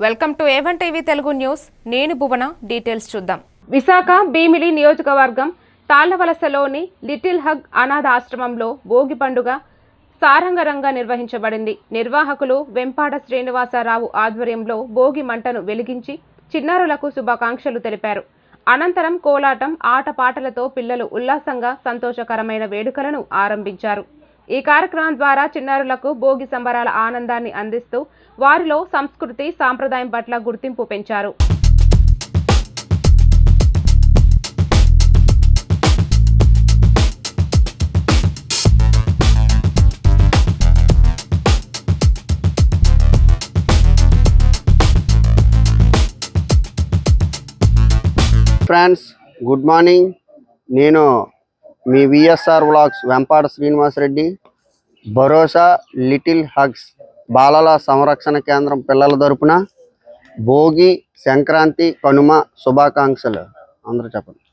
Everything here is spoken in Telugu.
Welcome to A1 TV Telugu news. నేను భువన. డీటెయిల్స్ చూద్దాం. విశాఖ భీమిలి నియోజకవర్గం తాళ్లవలసలోని లిటిల్ హగ్ అనాథ ఆశ్రమంలో భోగి పండుగ సారంగరంగా నిర్వహించబడింది. నిర్వాహకులు వెంపాడ శ్రీనివాసరావు ఆధ్వర్యంలో భోగి మంటను వెలిగించి చిన్నారులకు శుభాకాంక్షలు తెలిపారు. అనంతరం కోలాటం, ఆటపాటలతో పిల్లలు ఉల్లాసంగా సంతోషకరమైన వేడుకలను ఆరంభించారు. ఈ కార్యక్రమం ద్వారా చిన్నారులకు భోగి సంబరాల ఆనందాన్ని అందిస్తూ వారిలో సంస్కృతి, సాంప్రదాయం పట్ల గుర్తింపు పెంచారు. Friends, good morning. నేను మీ విఎస్ఆర్ వ్లాగ్స్ వెంపాడ శ్రీనివాసరెడ్డి. భరోసా లిటిల్ హగ్స్ బాలల సంరక్షణ కేంద్రం పిల్లల తరపున భోగి, సంక్రాంతి, కనుమ శుభాకాంక్షలు. అందరూ చెప్పండి.